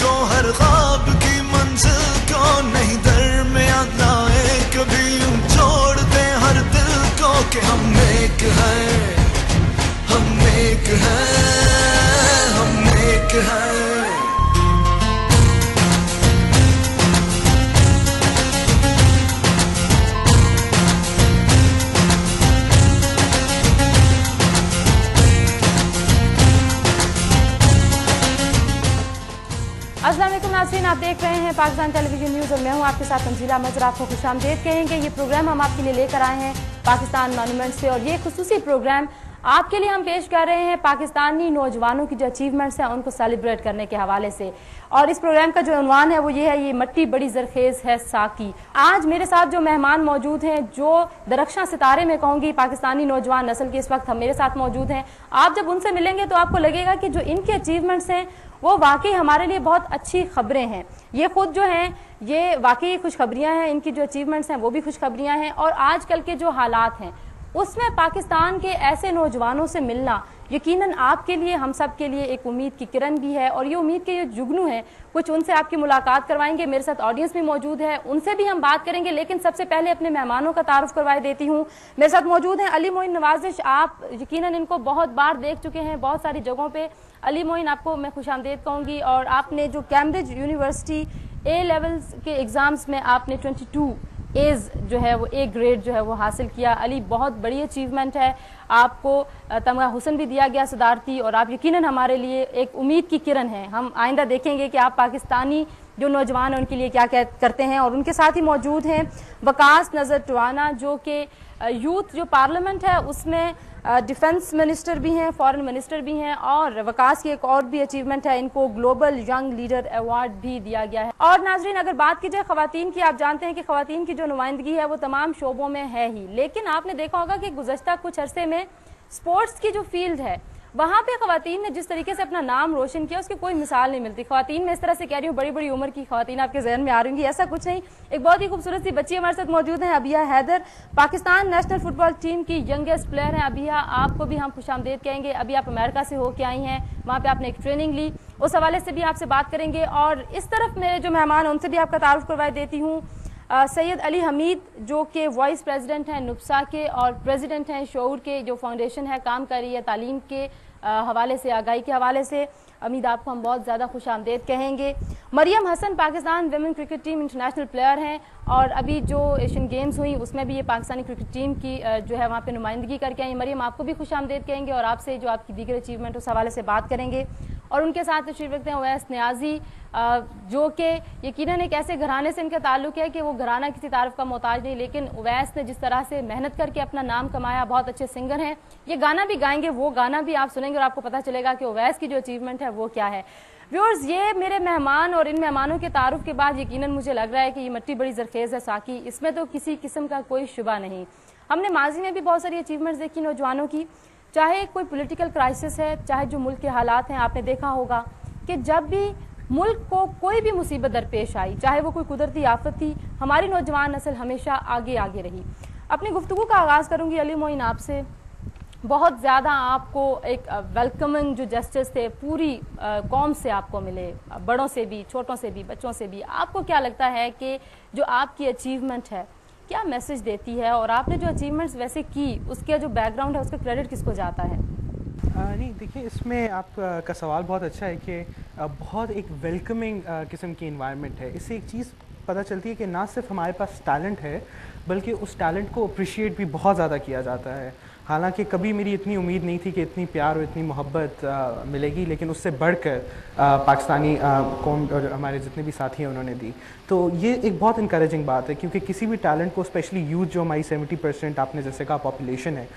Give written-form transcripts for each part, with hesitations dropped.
को हर ख्वाब की मंजिल को नहीं दरमियान लाए कभी यूं छोड़ दे हर दिल को कि हम एक हैं, हम एक हैं, हम एक हैं। अस्सलाम वालेकुम नाज़रीन, आप देख रहे हैं पाकिस्तान टेलीविजन न्यूज़ और मैं हूं आपके साथ तंजीला मजर। आपको खुशामदीद कहेंगे। ये प्रोग्राम हम आपके लिए लेकर आए हैं पाकिस्तान मॉन्यूमेंट से और ये खुसूसी प्रोग्राम आपके लिए हम पेश कर रहे हैं पाकिस्तानी नौजवानों की जो अचीवमेंट्स हैं उनको सेलिब्रेट करने के हवाले से। और इस प्रोग्राम का जो उन्वान है वो ये है, ये मट्टी बड़ी जरखेज है साकी। आज मेरे साथ जो मेहमान मौजूद हैं, जो दरख्शां सितारे में कहूँगी पाकिस्तानी नौजवान नस्ल के इस वक्त हम मेरे साथ मौजूद हैं। आप जब उनसे मिलेंगे तो आपको लगेगा कि जो इनके अचीवमेंट्स हैं वो वाकई हमारे लिए बहुत अच्छी खबरें हैं। ये खुद जो हैं ये वाकई खुशखबरियाँ हैं, इनकी जो अचीवमेंट्स हैं वो भी खुशखबरियाँ हैं। और आजकल के जो हालात हैं उसमें पाकिस्तान के ऐसे नौजवानों से मिलना यकीनन आपके लिए, हम सब के लिए एक उम्मीद की किरण भी है। और ये उम्मीद के ये जुगनू हैं, कुछ उनसे आपकी मुलाकात करवाएंगे। मेरे साथ ऑडियंस भी मौजूद है, उनसे भी हम बात करेंगे। लेकिन सबसे पहले अपने मेहमानों का तारुफ करवाए देती हूँ। मेरे साथ मौजूद हैं अली मोइन नवाजिश। आप यकीनन इनको बहुत बार देख चुके हैं बहुत सारी जगहों पर। अली मोइन, आपको मैं खुशामदीद कहूँगी। और आपने जो कैम्ब्रिज यूनिवर्सिटी ए लेवल्स के एग्ज़ाम्स में आपने 22 एज जो है वो ए ग्रेड जो है वो हासिल किया। अली, बहुत बड़ी अचीवमेंट है। आपको तमगा हुसन भी दिया गया सदारती और आप यकीनन हमारे लिए एक उम्मीद की किरण है। हम आइंदा देखेंगे कि आप पाकिस्तानी जो नौजवान हैं उनके लिए क्या क्या करते हैं। और उनके साथ ही मौजूद हैं वकास नज़र टवाना, जो कि यूथ जो पार्लियामेंट है उसमें डिफेंस मिनिस्टर भी हैं, फॉरेन मिनिस्टर भी हैं। और वकास की एक और भी अचीवमेंट है, इनको ग्लोबल यंग लीडर अवार्ड भी दिया गया है। और नाजरीन, अगर बात की जाए खवातीन की, आप जानते हैं कि खवातीन की जो नुमाइंदगी है वो तमाम शोबों में है ही। लेकिन आपने देखा होगा कि गुज़श्ता कुछ अरसे में स्पोर्ट्स की जो फील्ड है वहाँ पे खवातीन ने जिस तरीके से अपना नाम रोशन किया उसकी कोई मिसाल नहीं मिलती। खवातीन में इस तरह से कह रही हूँ, बड़ी बड़ी उम्र की खवातीन आपके जहन में आ रही होंगी, ऐसा कुछ नहीं। एक बहुत ही खूबसूरत सी बच्ची हमारे साथ मौजूद है, Abiya Haider, Pakistan national football team की यंगेस्ट प्लेयर हैं। अबिया, आपको भी हम खुशामदीद कहेंगे। अभी आप अमेरिका से होके आई हैं, वहाँ पे आपने एक ट्रेनिंग ली, उस हवाले से भी आपसे बात करेंगे। और इस तरफ मेरे जो मेहमान हैं उनसे भी आपका तारुफ करवा देती हूँ। सैयद अली हमीद, जो कि वाइस प्रेसिडेंट हैं नुब्सा के और प्रेसिडेंट हैं शऊर के, जो फाउंडेशन है काम कर रही है तालीम के हवाले से, आगाही के हवाले से। अमीद, आपको हम बहुत ज़्यादा खुशामदीद कहेंगे। Maryam Hasan, Pakistan women cricket team international player हैं और अभी जो एशियन गेम्स हुई उसमें भी ये पाकिस्तानी क्रिकेट टीम की जो है वहाँ पे नुमाइंदगी करके आई। मरियम, आपको भी खुशामदीद कहेंगे और आपसे जो आपकी दीगर अचीवमेंट उस हवाले से बात करेंगे। और उनके साथ तशरीफ रखते हैं उवैस नियाजी, जो कि यकीनन एक ऐसे घराने से इनका ताल्लुक है कि वो घराना किसी तारीफ का मोहताज नहीं। लेकिन उवैस ने जिस तरह से मेहनत करके अपना नाम कमाया, बहुत अच्छे सिंगर हैं, ये गाना भी गाएंगे, वो गाना भी आप सुनेंगे और आपको पता चलेगा कि उवैस की जो अचीवमेंट है वो क्या है। व्यूअर्स, ये मेरे मेहमान और इन मेहमानों के तारुफ के बाद यकीनन मुझे लग रहा है कि ये मट्टी बड़ी जरखेज है साकी, इसमें तो किसी किस्म का कोई शुबा नहीं। हमने माजी में भी बहुत सारी अचीवमेंट्स देखी नौजवानों की, चाहे कोई पॉलिटिकल क्राइसिस है, चाहे जो मुल्क के हालात हैं। आपने देखा होगा कि जब भी मुल्क को कोई भी मुसीबत दरपेश आई, चाहे वो कोई कुदरती आफत थी, हमारी नौजवान नस्ल हमेशा आगे आगे रही। अपनी गुफ्तगू का आगाज़ करूँगी अली मोइन आपसे। बहुत ज़्यादा आपको एक वेलकमिंग जो जस्टिस थे पूरी कौम से आपको मिले, बड़ों से भी, छोटों से भी, बच्चों से भी। आपको क्या लगता है कि जो आपकी अचीवमेंट है क्या मैसेज देती है, और आपने जो अचीवमेंट्स वैसे की उसके जो बैकग्राउंड है उसका क्रेडिट किसको जाता है? नहीं, देखिए, इसमें आपका सवाल बहुत अच्छा है कि बहुत एक वेलकमिंग किस्म की इन्वायरमेंट है। इससे एक चीज़ पता चलती है कि ना सिर्फ हमारे पास टैलेंट है बल्कि उस टैलेंट को अप्रिशिएट भी बहुत ज़्यादा किया जाता है। हालांकि कभी मेरी इतनी उम्मीद नहीं थी कि इतनी प्यार और इतनी मोहब्बत मिलेगी, लेकिन उससे बढ़कर पाकिस्तानी कौम और हमारे जितने भी साथी हैं उन्होंने दी। तो ये एक बहुत इंकरेजिंग बात है, क्योंकि किसी भी टैलेंट को, स्पेशली यूथ जो हमारी 70% आपने जैसे कहा पॉपुलेशन है,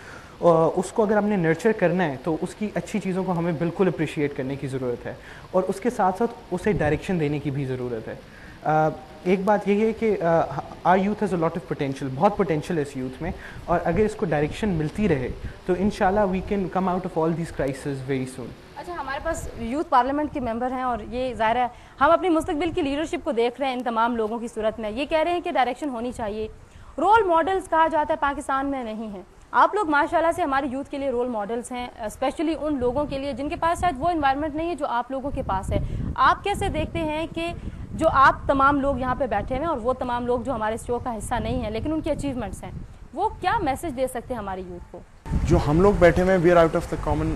उसको अगर हमने नर्चर करना है तो उसकी अच्छी चीज़ों को हमें बिल्कुल अप्रिशिएट करने की ज़रूरत है और उसके साथ साथ उसे डायरेक्शन देने की भी ज़रूरत है। एक बात यही है कि our youth has a lot of potential, बहुत पोटेंशियल है इस यूथ में, और अगर इसको डायरेक्शन मिलती रहे तो इंशाल्लाह we can come out of all these crisis very soon. अच्छा, हमारे पास यूथ पार्लियामेंट के मेंबर हैं और ये ज़ाहिर है हम अपनी मुस्तकबिल की लीडरशिप को देख रहे हैं इन तमाम लोगों की सूरत में। ये कह रहे हैं कि डायरेक्शन होनी चाहिए। रोल मॉडल्स कहा जाता है पाकिस्तान में नहीं है। आप लोग माशाल्लाह से हमारे यूथ के लिए रोल मॉडल्स हैं, स्पेशली उन लोगों के लिए जिनके पास शायद वो एनवायरनमेंट नहीं है जो आप लोगों के पास है। آپ کیسے دیکھتے ہیں کہ جو آپ تمام لوگ یہاں پہ بیٹھے ہیں اور وہ تمام لوگ جو ہمارے شو کا حصہ نہیں ہیں لیکن ان کی اچیومنٹس ہیں, وہ کیا میسج دے سکتے ہیں ہماری یوتھ کو؟ جو ہم لوگ بیٹھے ہوئے ہیں, we are out of the common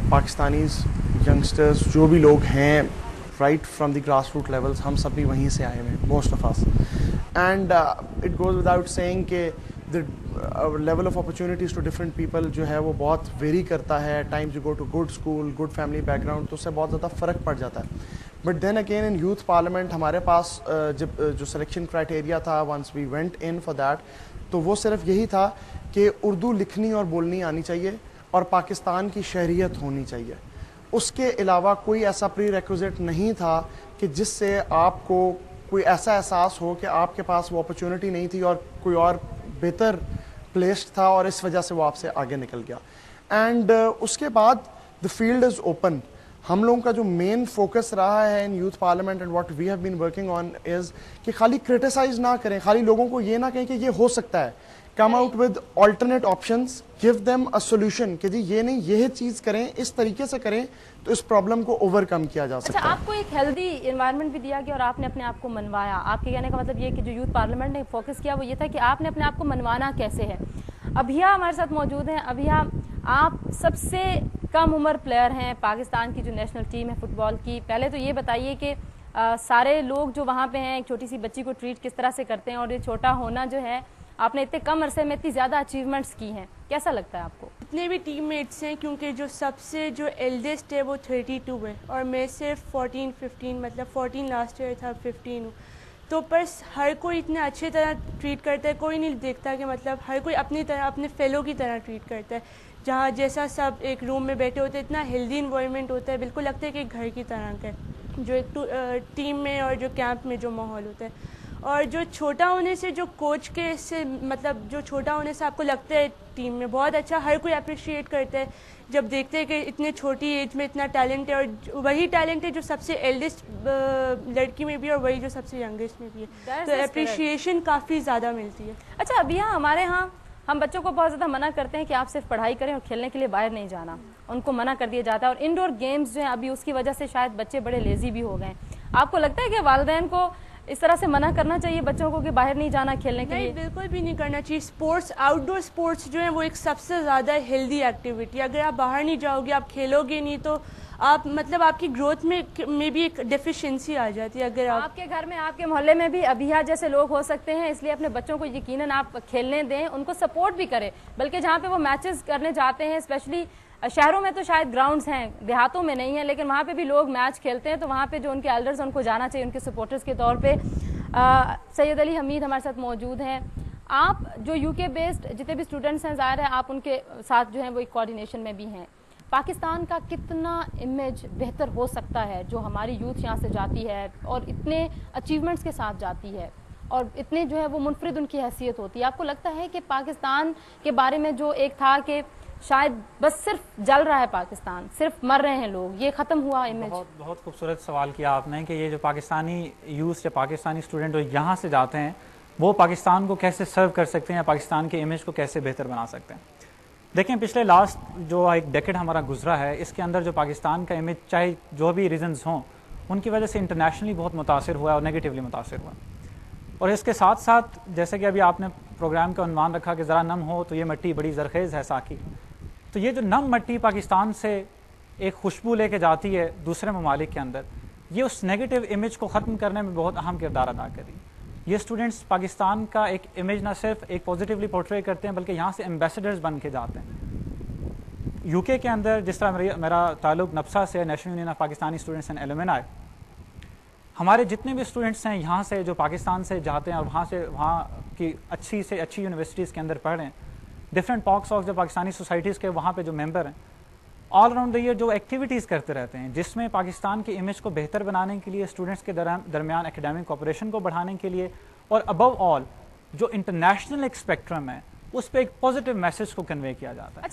Pakistanis youngsters, جو بھی لوگ ہیں right from the grass root levels, ہم سب بھی وہیں سے آئے ہوئے ہیں, most of us. And it goes without seeing کہ level of opportunities to different people جو ہے وہ بہت ویری کرتا ہے. Times you go to good school, good family background, تو اس سے بہت زیادہ فرق پڑ جاتا ہے. But then again in youth parliament ہمارے پاس جب جو سلیکشن کرائٹیریا تھا, once we went in for that, تو وہ صرف یہی تھا کہ اردو لکھنی اور بولنی آنی چاہیے اور پاکستان کی شہریت ہونی چاہیے. اس کے علاوہ کوئی ایسا پری ریکوزٹ نہیں تھا کہ جس سے آپ کو کوئی ایسا احساس ہو کہ آپ کے پاس وہ اپرچونٹی نہیں تھی اور کوئی اور بہتر پلیسڈ تھا اور اس وجہ سے وہ آپ سے آگے نکل گیا. اینڈ اس کے بعد دا فیلڈ از اوپن. ہم لوگوں کا جو مین فوکس رہا ہے in youth parliament and what we have been working on is کہ خالی کرٹیسائز نہ کریں, خالی لوگوں کو یہ نہ کہیں کہ یہ ہو سکتا ہے. Come out with alternate options, give them a solution کہ جی یہ نہیں, یہ چیز کریں, اس طریقے سے کریں تو اس پرابلم کو اوور کم کیا جا سکتا ہے. اچھا, آپ کو ایک ہیلدی انوائرمنٹ بھی دیا گیا اور آپ نے اپنے آپ کو منوایا. آپ کے کہنے کا مطلب یہ کہ جو یوتھ پارلیمنٹ نے فوکس کیا وہ یہ تھا کہ آپ نے اپنے آپ کو منوانا کیسے ہے. ابھیا ہمارے ساتھ موجود ہیں. ابھیا, آپ سب سے کم عمر پلیئر ہیں پاکستان کی جو نیشنل ٹیم ہے فٹ بال کی. پہلے تو یہ بتائیے کہ سارے لوگ جو وہاں پہ ہیں ایک چھوٹی سی بچی کو ٹریٹ کس طرح سے کرتے ہیں, اور یہ چھوٹا ہونا جو ہے, آپ نے اتنے کم عرصے میں اتنی زیادہ اچیومنٹس کی ہیں, کیسا لگتا ہے آپ کو؟ جتنے بھی ٹیم میٹس ہیں, کیونکہ جو سب سے جو ایلڈسٹ ہے وہ 32 ہے اور میں صرف 14-15, مطلب 14 لاسٹ ایئر تھا, 15 ہوں. تو بس ہر کوئی اتنے اچھے طرح ٹریٹ کرتا ہے, کوئی نہیں دیکھتا کہ مطلب ہر کوئی اپنی طرح اپنے فیلو کی طرح ٹریٹ کرتا ہے. جہاں جیسا سب ایک روم میں بیٹھے ہوتے ہیں, اتنا ہیلدی انوائرمنٹ ہوتا ہے, بالکل لگتا ہے کہ گھر کی طرح کا جو ایک ٹیم میں اور جو کیمپ میں جو ماحول ہوتا ہے. اور جو چھوٹا ہونے سے جو کوچ کے سے مطلب جو چھوٹا ہونے سے آپ کو لگتا ہے ٹیم میں بہت اچھا, ہر کوئی اپریشیٹ کرتا ہے جب دیکھتے ہیں کہ اتنے چھوٹی ایج میں اتنا ٹیلنٹ ہے, اور وہی ٹیلنٹ ہے جو سب سے ایلڈسٹ لڑکی میں بھی ہے اور وہی جو سب سے ینگسٹ میں بھی ہے, تو اپریشیشن کافی زیادہ ملتی ہے. اچھا, ابھی ہمارے ہاں ہم بچوں کو بہت زیادہ منع کرتے ہیں کہ آپ صرف پڑھائی کریں اور کھیلنے کے لیے باہر نہیں جانا, ان کو منع کر دیا جاتا ہے, اور انڈور گیمز جو ہیں ابھی اس کی وجہ سے شاید بچے بڑے لیزی بھی ہو گئے. آپ کو لگتا ہے کہ والدین کو اس طرح سے منع کرنا چاہیے بچوں کو کہ باہر نہیں جانا کھیلنے کے لیے؟ بالکل بھی نہیں کرنا چاہیے. اسپورٹس, آؤٹ ڈور اسپورٹس جو ہیں وہ ایک سب سے زیادہ ہیلدی ایکٹیویٹی. اگر آپ باہر نہیں جاؤ گے, آپ کھیلو گے نہیں, تو آپ مطلب آپ کی گروتھ میں بھی ایک ڈیفیشنسی آ جاتی ہے. اگر آپ کے گھر میں, آپ کے محلے میں بھی ابھیا جیسے لوگ ہو سکتے ہیں, اس لیے اپنے بچوں کو یقیناً آپ کھیلنے دیں, ان کو سپورٹ بھی کریں. بلکہ جہاں پہ وہ میچز کرنے جاتے ہیں, اسپیشلی شہروں میں تو شاید گراؤنڈز ہیں, دیہاتوں میں نہیں ہیں, لیکن وہاں پہ بھی لوگ میچ کھیلتے ہیں, تو وہاں پہ جو ان کے ایلڈرز ان کو جانا چاہیے ان کے سپورٹرز کے طور پہ. سید علی حمید ہمارے ساتھ موجود ہیں. آپ جو یو کے بیسڈ جتنے بھی اسٹوڈنٹس ہیں, ظاہر ہے آپ ان کے ساتھ جو ہیں وہ ایک کوارڈینیشن میں بھی ہیں. پاکستان کا کتنا امیج بہتر ہو سکتا ہے جو ہماری یوتھ یہاں سے جاتی ہے اور اتنے اچیومنٹس کے ساتھ جاتی ہے اور اتنے جو ہے وہ منفرد ان کی حیثیت ہوتی ہے؟ آپ کو لگتا ہے کہ پاکستان کے بارے میں جو ایک تھا کہ شاید بس صرف جل رہا ہے پاکستان, صرف مر رہے ہیں لوگ, یہ ختم ہوا امیج؟ بہت خوبصورت سوال کیا آپ نے کہ یہ جو پاکستانی یوتھ یا پاکستانی اسٹوڈنٹ جو یہاں سے جاتے ہیں وہ پاکستان کو کیسے سرو کر سکتے ہیں یا پاکستان کے امیج کو کیسے بہتر بنا سکتے ہیں. دیکھیں, پچھلے لاسٹ جو ایک ڈیکیڈ ہمارا گزرا ہے, اس کے اندر جو پاکستان کا امیج, چاہے جو بھی ریزنز ہوں, ان کی وجہ سے انٹرنیشنلی بہت متاثر ہوا اور نیگیٹیولی متاثر ہوا. اور اس کے ساتھ ساتھ جیسے کہ ابھی آپ نے پروگرام کا عنوان رکھا کہ ذرا نم ہو تو یہ مٹی بڑی زرخیز ہے ساقی, تو یہ جو نم مٹی پاکستان سے ایک خوشبو لے کے جاتی ہے دوسرے ممالک کے اندر, یہ اس نیگیٹو امیج کو ختم کرنے میں بہت اہم کردار ادا کری. یہ اسٹوڈنٹس پاکستان کا ایک امیج نہ صرف ایک پازیٹیولی پورٹری کرتے ہیں بلکہ یہاں سے ایمبیسڈرز بن کے جاتے ہیں. یو کے کے جس طرح میرا تعلق نپسا سے, national union of Pakistani students and ایلومنائی, ہمارے جتنے بھی اسٹوڈنٹس ہیں یہاں سے جو پاکستان سے جاتے ہیں اور وہاں کی اچھی سے اچھی یونیورسٹیز کے اندر پڑھ رہے ہیں, ڈفرینٹ پاکس آف جو پاکستانی سوسائٹیز کے وہاں پہ جو ممبر ہیں, آل اراؤنڈ دا ایئر جو ایکٹیویٹیز کرتے رہتے ہیں جس میں پاکستان کے امیج کو بہتر بنانے کے لیے, اسٹوڈنٹس کے درمیان ایکیڈیمک کوآپریشن کو بڑھانے کے لیے, اور ابو آل جو انٹرنیشنل ایک اسپیکٹرم ہے اس پہ ایک پازیٹیو میسج کو کنوے کیا جاتا ہے.